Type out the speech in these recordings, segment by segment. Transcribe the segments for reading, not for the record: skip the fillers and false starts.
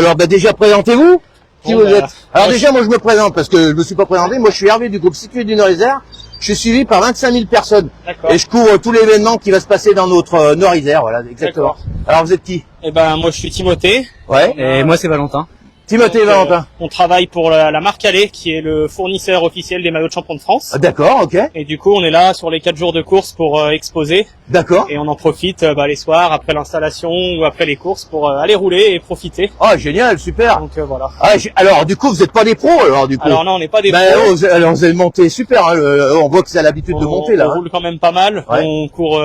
alors bah, déjà présentez-vous. Qui Bon, vous êtes? Alors moi, déjà, moi je me présente parce que je me suis pas présenté. Moi je suis Hervé du groupe Cyclisme du Nord-Isère. Je suis suivi par 25 000 personnes. D'accord. Et je couvre tout l'événement qui va se passer dans notre Nord-Isère. Voilà, exactement. Alors vous êtes qui? Eh ben, moi, je suis Timothée. Ouais. Et moi c'est Valentin. Timothée et Donc, Valentin. on travaille pour la marque Allez, qui est le fournisseur officiel des maillots de champion de France. Ah, d'accord, ok. Et du coup, on est là sur les 4 jours de course pour exposer. D'accord. Et on en profite les soirs, après l'installation ou après les courses, pour aller rouler et profiter. Ah, génial, super. Donc voilà. Ah, alors du coup, vous n'êtes pas des pros, alors du coup. Alors non, on n'est pas des Ben, pros. alors vous avez monté super. Hein, on voit que vous avez l'habitude de monter là. On Hein. roule quand même pas mal. Ouais. On court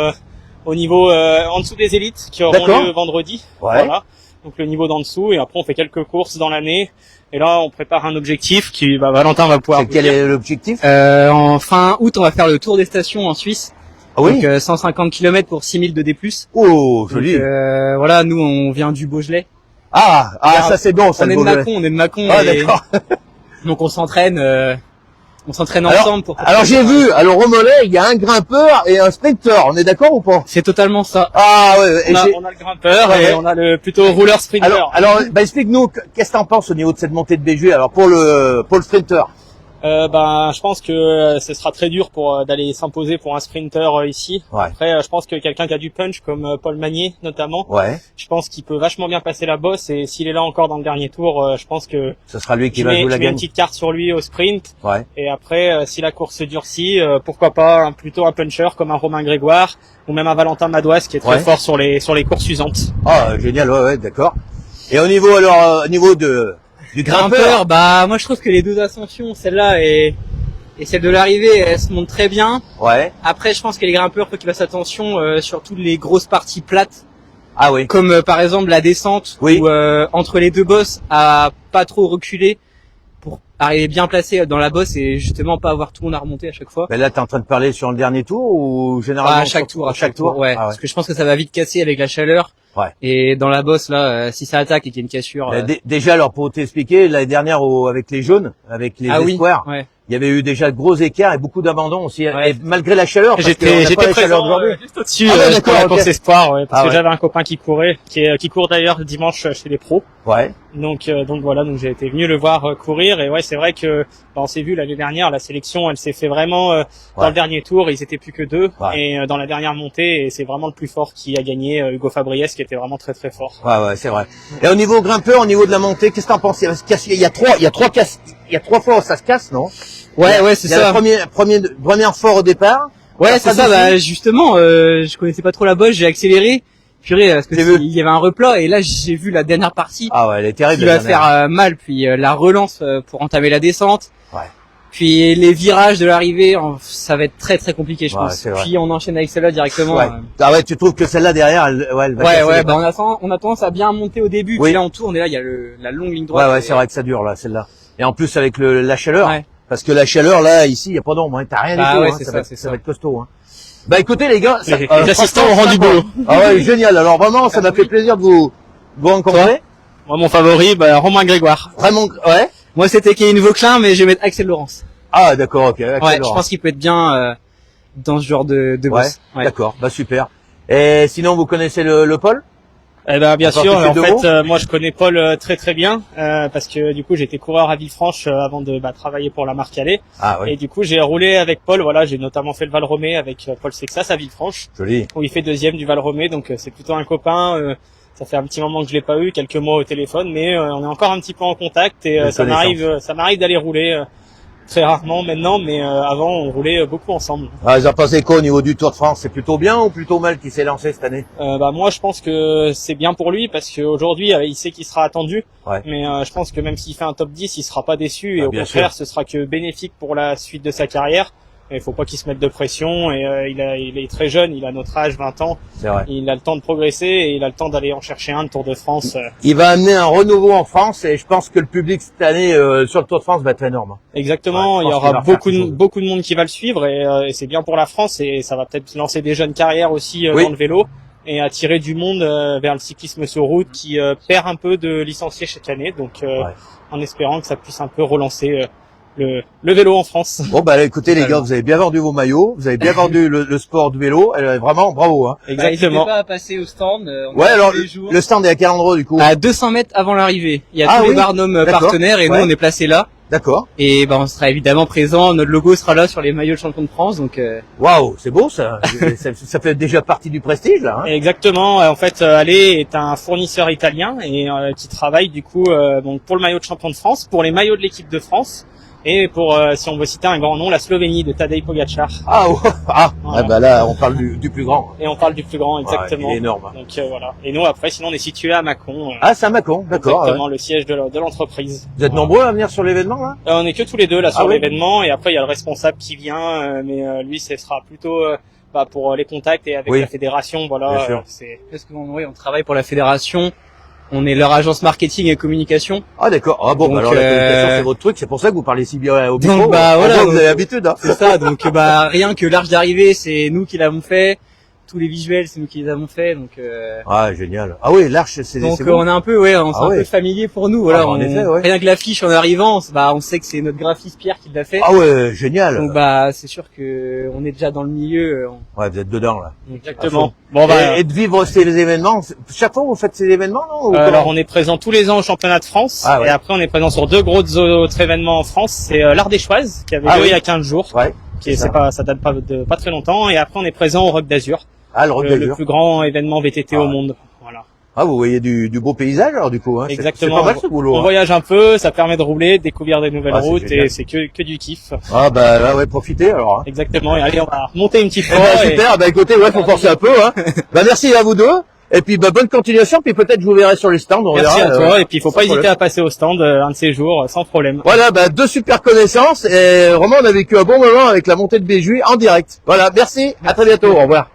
au niveau en dessous des élites qui auront D'accord. lieu vendredi. Ouais. Voilà. Donc le niveau d'en dessous, et après on fait quelques courses dans l'année. Et là, on prépare un objectif qui, Valentin va pouvoir. Quel est l'objectif? En fin août, on va faire le tour des stations en Suisse. Ah oui. Donc 150 km pour 6000 de D+. Oh, Donc, joli. voilà, nous on vient du Beaujolais. Ah, ça c'est bon, ça On le est de Beaujolais. Mâcon, on est de Mâcon. Ah, et d'accord. donc on s'entraîne Alors, ensemble pour. Alors j'ai vu, alors au mollet, il y a un grimpeur et un sprinter. On est d'accord ou pas? C'est totalement ça. Ah ouais. Et On a le grimpeur Ouais, et ouais. on a le plutôt rouleur sprinter. alors explique-nous, qu'est-ce que t'en penses au niveau de cette montée de BG? Alors pour le sprinter. Je pense que ce sera très dur pour d'aller s'imposer pour un sprinter ici. Ouais. Après, je pense que quelqu'un qui a du punch comme Paul Magnier notamment, Ouais. je pense qu'il peut vachement bien passer la bosse, et s'il est là encore dans le dernier tour, je pense que Ce sera lui qui tu va mets, jouer la tu mets une gagne. petite carte sur lui au sprint. Ouais. Et après, si la course se durcit, pourquoi pas plutôt un puncher comme un Romain Grégoire ou même un Valentin Madouas qui est très Ouais. fort sur les courses usantes. Ah génial, ouais, d'accord. Et au niveau du grimpeur. Moi je trouve que les deux ascensions, celle-là et celle de l'arrivée, elles se montent très bien. Ouais. Après, je pense que les grimpeurs, faut qu'ils fassent attention sur toutes les grosses parties plates, Ah oui. comme par exemple la descente, Oui. où entre les deux bosses, à pas trop reculer pour arriver bien placé dans la bosse et justement pas avoir tout le monde à remonter à chaque fois. Mais là, t'es en train de parler sur le dernier tour ou généralement À chaque tour, ouais. Ah ouais. Parce que je pense que ça va vite casser avec la chaleur. Ouais. Et dans la bosse là, si ça attaque et qu'il y a une cassure. Déjà, alors pour t'expliquer, l'année dernière avec les jaunes, avec les espoirs, ouais. il y avait eu déjà de gros écarts et beaucoup d'abandons aussi. Ouais. Et malgré la chaleur, parce qu'on n'a J'étais pas la chaleur présent d'aujourd'hui. juste au-dessus Ah ouais, pour d'accord, la ok. course espoir, ouais, parce Ah que ouais. j'avais un copain qui courait, qui court d'ailleurs dimanche chez les pros. Ouais. Donc voilà, donc j'ai été venu le voir courir, et ouais, c'est vrai que on s'est vu l'année dernière, la sélection elle s'est fait vraiment dans Ouais. le dernier tour, ils étaient plus que 2, Ouais. et dans la dernière montée, et c'est vraiment le plus fort qui a gagné, Hugo Fabriès, qui était vraiment très très fort. Ouais, c'est vrai. Et au niveau grimpeur, au niveau de la montée, qu'est-ce que t'en penses? Il y a trois fois où ça se casse, non? Ouais, c'est Il y a ça. la première fois au départ. Ouais, Après, c'est ça. d'ici. Justement, je connaissais pas trop la bosse, j'ai accéléré. Purée, parce que J'ai vu. il y avait un replat et là j'ai vu la dernière partie Ah ouais, elle est terrible. qui la va dernière. faire mal, puis la relance pour entamer la descente. Ouais. Puis les virages de l'arrivée, ça va être très très compliqué, je Ouais, pense. c'est vrai. Puis on enchaîne avec celle-là directement. Ouais. Ah ouais, tu trouves que celle-là derrière, elle va Ouais, casser les on a tendance à bien monter au début, Oui. puis là on tourne et là il y a la longue ligne droite. Ouais, c'est vrai que ça dure là, celle-là. Et en plus avec la chaleur, Ouais. parce que la chaleur là, ici, il y a pas d'ombre, hein. T'as rien du Ah tout. ouais, Hein. c'est Ça, ça, va, c'est ça ça. va être costaud. Hein. Bah écoutez les gars, Les assistants ont rendu franchement, boulot. Ah ouais, génial. Alors vraiment, ça m'a fait plaisir de vous rencontrer. Moi, mon favori, Romain Grégoire. Vraiment, ouais. Moi c'était Kevin Vauclin, mais je vais mettre Axel Laurence. Ah d'accord, ok. Ouais, excellent. je pense qu'il peut être bien dans ce genre de Ouais, boss. Ouais. d'accord, bah super. Et sinon, vous connaissez le Paul? Eh ben bien Encore sûr. quelques En deux mots fait, moi je connais Paul très très bien, parce que du coup j'étais coureur à Villefranche avant de travailler pour la marque Allez. Ah oui, Et du coup j'ai roulé avec Paul. Voilà, j'ai notamment fait le Val Romé avec Paul Sexas à Villefranche, joli. où il fait deuxième du Val Romé. Donc c'est plutôt un copain. Ça fait un petit moment que je l'ai pas eu, quelques mois au téléphone, mais on est encore un petit peu en contact, et Belle ça connaissance. m'arrive d'aller rouler très rarement maintenant, mais avant on roulait beaucoup ensemble. Ah, ils ont pensé quoi au niveau du Tour de France? C'est plutôt bien ou plutôt mal qui s'est lancé cette année? Moi je pense que c'est bien pour lui, parce qu'aujourd'hui il sait qu'il sera attendu, Ouais. mais je pense que même s'il fait un top 10, il sera pas déçu, et Ah, au bien contraire sûr. ce sera que bénéfique pour la suite de sa carrière. Il faut pas qu'il se mette de pression, et il est très jeune, il a notre âge, 20 ans, C'est vrai. il a le temps de progresser, et il a le temps d'aller en chercher un de Tour de France. Il va amener un renouveau en France et je pense que le public cette année sur le Tour de France va être énorme. Exactement, Ouais, je il y pense qu'il va aura refaire quelque chose. beaucoup de monde qui va le suivre, et c'est bien pour la France, et ça va peut-être lancer des jeunes carrières aussi Oui. dans le vélo, et attirer du monde vers le cyclisme sur route qui perd un peu de licenciés chaque année, donc Ouais. en espérant que ça puisse un peu relancer le vélo en France. Bon, bah, écoutez, les gars, vous avez bien vendu vos maillots, vous avez bien vendu le sport du vélo, vraiment, bravo, hein. Exactement. N'hésitez pas à passer au stand. On Ouais, est alors, tous les jours. le stand est à quel endroit, du coup? À 200 mètres avant l'arrivée. Il y a Ah tous oui, les Barnum d'accord. partenaires et Ouais. nous on est placés là. D'accord. Et ben on sera évidemment présent. Notre logo sera là sur les maillots de champion de France. Donc Waouh, c'est beau, ça. Ça fait déjà partie du prestige, là, hein. Exactement. En fait, Allez est un fournisseur italien et qui travaille du coup donc pour le maillot de champion de France, pour les maillots de l'équipe de France et pour, si on veut citer un grand nom, la Slovénie de Tadej Pogacar. Ah, oh, ah, Voilà. ah, bah là, on parle du plus grand. Et on parle du plus grand, exactement. Ouais, il est énorme. Donc voilà. Et nous après, sinon on est situé à Mâcon. Ah, c'est à Mâcon, d'accord. Exactement, le siège de l'entreprise. Vous êtes Voilà. nombreux à venir sur l'événement, là? On est que tous les deux là sur Ah oui. l'événement et après il y a le responsable qui vient, mais lui ce sera plutôt pour les contacts et avec Oui. la fédération, voilà. Bien sûr. C'est parce qu'on on travaille pour la fédération. On est leur agence marketing et communication. Ah, d'accord. Ah, bon, Donc, bah, alors, la communication, c'est votre truc, c'est pour ça que vous parlez si bien au micro. Donc, bah, En voilà, gros, vous donc, avez l'habitude, hein. C'est ça. Donc bah rien que l'arche d'arrivée, c'est nous qui l'avons fait. Tous les visuels, c'est nous qui les avons fait. Donc Ah, génial. Ah oui, l'arche, c'est donc c'est beau. on est un peu ouais, on Ah est un ouais. peu familier pour nous. Voilà. Ah, bah, en effet, ouais. Rien que l'affiche en arrivant, on sait que c'est notre graphiste Pierre qui l'a fait. Ah ouais, génial. Donc bah c'est sûr que on est déjà dans le milieu. Ouais, vous êtes dedans, là. exactement. Bon bah Et de vivre ces événements, chaque fois vous faites ces événements, non? Ou alors comment on est présent tous les ans au championnat de France Ah ouais. et après on est présent sur deux gros autres événements en France. C'est l'Ardéchoise qui avait Ah lieu oui. il y a 15 jours. Ouais. Qui est, ça. ça date pas très longtemps et après on est présent au Rock d'Azur, Ah, le Rock le d'Azur. plus grand événement VTT Ah au ouais. monde. Voilà. Ah, vous voyez du beau paysage, alors, du coup, hein. Exactement. C'est pas mal, ce boulot, On hein. voyage un peu, ça permet de rouler, de découvrir des nouvelles Ah, c'est routes génial. et c'est que du kiff. Ah, bah, là, ouais, profitez, alors, hein. Exactement. Et allez, on va monter une petite Eh fois. ben, super, bah, écoutez, ouais, faut forcer un peu, hein. Bah, merci à vous deux. Et puis, bah, bonne continuation, puis peut-être je vous verrai sur les stands, on Merci verra. à toi. Et puis il faut sans pas hésiter problème. à passer au stand un de ces jours sans problème. Voilà, bah, deux super connaissances, et vraiment, on a vécu un bon moment avec la montée de Béjuy en direct. Voilà, merci, à très bientôt, au revoir.